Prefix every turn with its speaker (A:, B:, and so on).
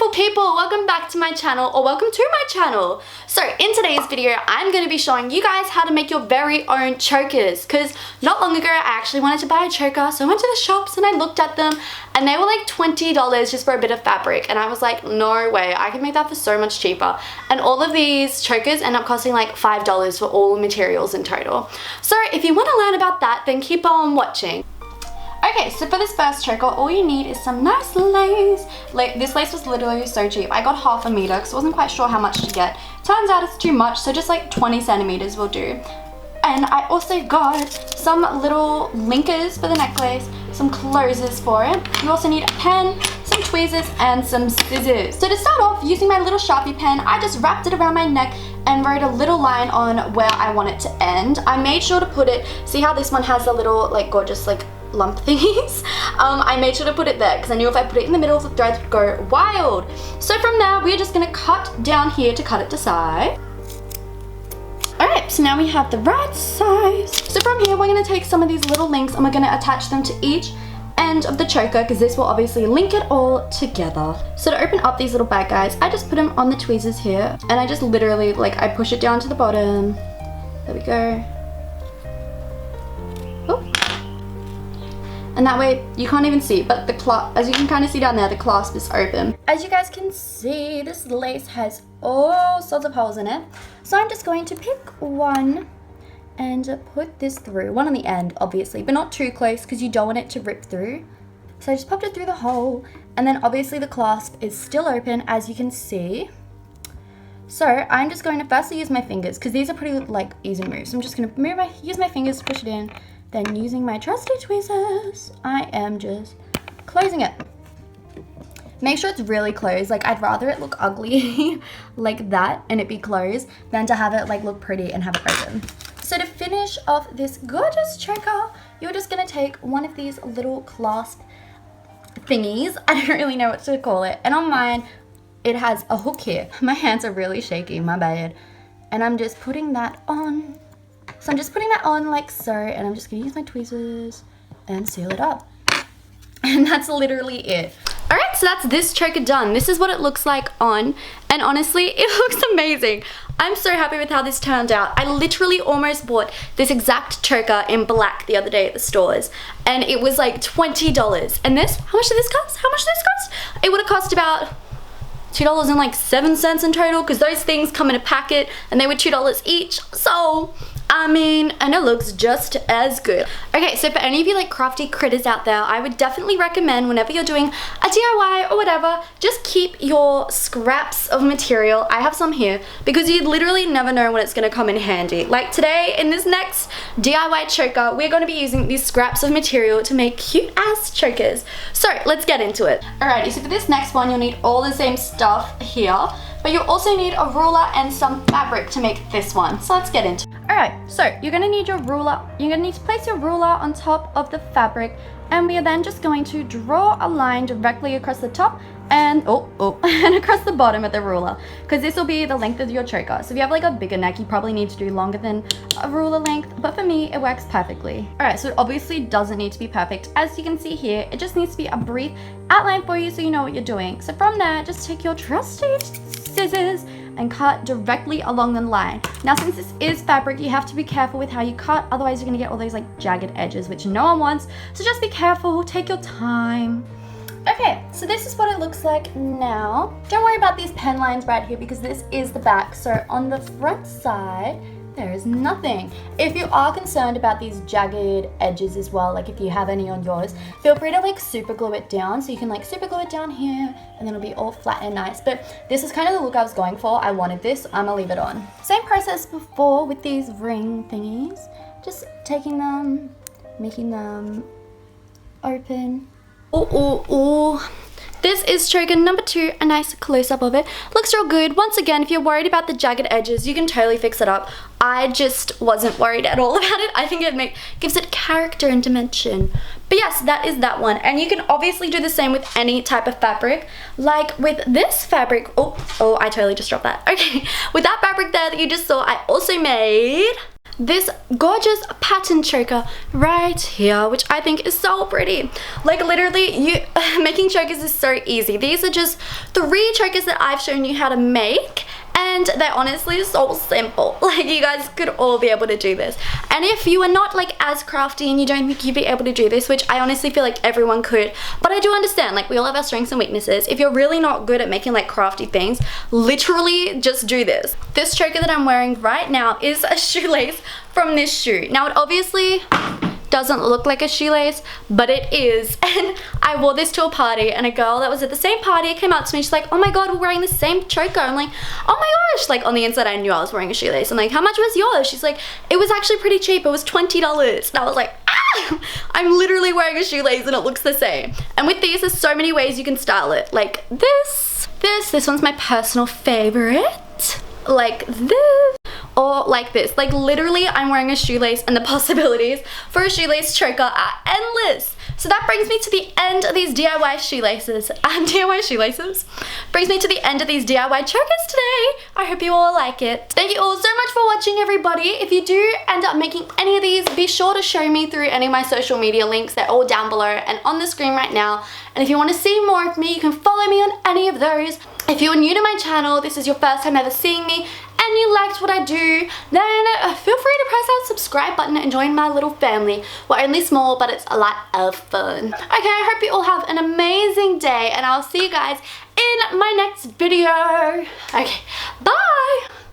A: beautiful people, welcome back to my channel, or welcome to my channel. So in today's video, I'm going to be showing you guys how to make your very own chokers, because not long ago I actually wanted to buy a choker, so I went to the shops and I looked at them and they were like $20 just for a bit of fabric, and I was like, no way, I can make that for so much cheaper. And all of these chokers end up costing like $5 for all the materials in total. So if you want to learn about that, then keep on watching. Okay, so for this first choker, all you need is some nice lace. This lace was literally so cheap. I got half a meter because I wasn't quite sure how much to get. Turns out it's too much, so just like 20 centimeters will do. And I also got some little linkers for the necklace, some closures for it. You also need a pen, some tweezers, and some scissors. So to start off, using my little Sharpie pen, I just wrapped it around my neck and wrote a little line on where I want it to end. I made sure to put it, see how this one has the little like gorgeous like lump thingies? I made sure to put it there because I knew if I put it in the middle, the threads would go wild. So from there, we're just gonna cut down here to cut it to size. Alright, so now we have the right size. So from here, we're gonna take some of these little links and we're gonna attach them to each end of the choker because this will obviously link it all together. So to open up these little bag guys, I just put them on the tweezers here and I just literally I push it down to the bottom. There we go. And that way you can't even see, but the as you can kind of see down there, the clasp is open. As you guys can see, this lace has all sorts of holes in it. So I'm just going to pick one and put this through. One on the end, obviously, but not too close because you don't want it to rip through. So I just popped it through the hole, and then obviously the clasp is still open, as you can see. So I'm just going to firstly use my fingers because these are pretty easy moves. So I'm just going to use my fingers to push it in. Then using my trusty tweezers, I am just closing it. Make sure it's really closed. I'd rather it look ugly like that and it be closed than to have it look pretty and have it open. So to finish off this gorgeous choker, you're just gonna take one of these little clasp thingies. I don't really know what to call it. And on mine, it has a hook here. My hands are really shaky, my bad. And I'm just putting that on. So I'm just putting that on like so, and I'm just gonna use my tweezers and seal it up. And that's literally it. All right, so that's this choker done. This is what it looks like on, and honestly, it looks amazing. I'm so happy with how this turned out. I literally almost bought this exact choker in black the other day at the stores, and it was like $20. And this, how much did this cost? How much did this cost? It would have cost about $2.07 in total, because those things come in a packet and they were $2 each. So I mean, and it looks just as good. Okay, so for any of you crafty critters out there, I would definitely recommend whenever you're doing a DIY or whatever, just keep your scraps of material. I have some here because you literally never know when it's gonna come in handy. Like today, in this next DIY choker, we're gonna be using these scraps of material to make cute ass chokers. So let's get into it. Alrighty, so for this next one, you'll need all the same stuff here, but you'll also need a ruler and some fabric to make this one. So let's get into it. Alright, so you're gonna need your ruler. You're gonna need to place your ruler on top of the fabric, and we are then just going to draw a line directly across the top and and across the bottom of the ruler, because this will be the length of your choker. So if you have a bigger neck, you probably need to do longer than a ruler length, but for me, it works perfectly. Alright, so it obviously doesn't need to be perfect. As you can see here, it just needs to be a brief outline for you so you know what you're doing. So from there, just take your trusty scissors and cut directly along the line. Now, since this is fabric, you have to be careful with how you cut, otherwise you're gonna get all those jagged edges, which no one wants. So just be careful, take your time. Okay, so this is what it looks like now. Don't worry about these pen lines right here because this is the back. So on the front side, there is nothing. If you are concerned about these jagged edges as well, if you have any on yours, feel free to super glue it down. So you can super glue it down here and then it'll be all flat and nice. But this is kind of the look I was going for. I wanted this, I'm gonna leave it on. Same process before with these ring thingies. Just taking them, making them open. This is choker number 2, a nice close-up of it. Looks real good. Once again, if you're worried about the jagged edges, you can totally fix it up. I just wasn't worried at all about it. I think it gives it character and dimension. But yes, that is that one. And you can obviously do the same with any type of fabric. Like with this fabric, I totally just dropped that. Okay, with that fabric there that you just saw, I also made this gorgeous pattern choker right here, which I think is so pretty. Like literally, making chokers is so easy. These are just 3 chokers that I've shown you how to make, and they're honestly so simple. Like you guys could all be able to do this. And if you are not like as crafty and you don't think you'd be able to do this, which I honestly feel like everyone could, but I do understand, like we all have our strengths and weaknesses. If you're really not good at making like crafty things, literally just do this. This choker that I'm wearing right now is a shoelace from this shoe. Now it obviously doesn't look like a shoelace, but it is. And I wore this to a party, and a girl that was at the same party came up to me. She's like, oh my god, we're wearing the same choker. I'm like, oh my gosh. Like on the inside I knew I was wearing a shoelace. I'm like, how much was yours? She's like, it was actually pretty cheap. It was $20. And I was like, ah, I'm literally wearing a shoelace and it looks the same. And with these, there's so many ways you can style it. Like this one's my personal favorite. Like this, or like this. Like literally I'm wearing a shoelace, and the possibilities for a shoelace choker are endless. So that brings me to the end of these DIY shoelaces. Brings me to the end of these DIY chokers today. I hope you all like it. Thank you all so much for watching, everybody. If you do end up making any of these, be sure to show me through any of my social media links. They're all down below and on the screen right now. And if you want to see more of me, you can follow me on any of those. If you're new to my channel, this is your first time ever seeing me, and you liked what I do, then feel free to press that subscribe button and join my little family. We're only small, but it's a lot of fun. Okay, I hope you all have an amazing day, and I'll see you guys in my next video. Okay, bye!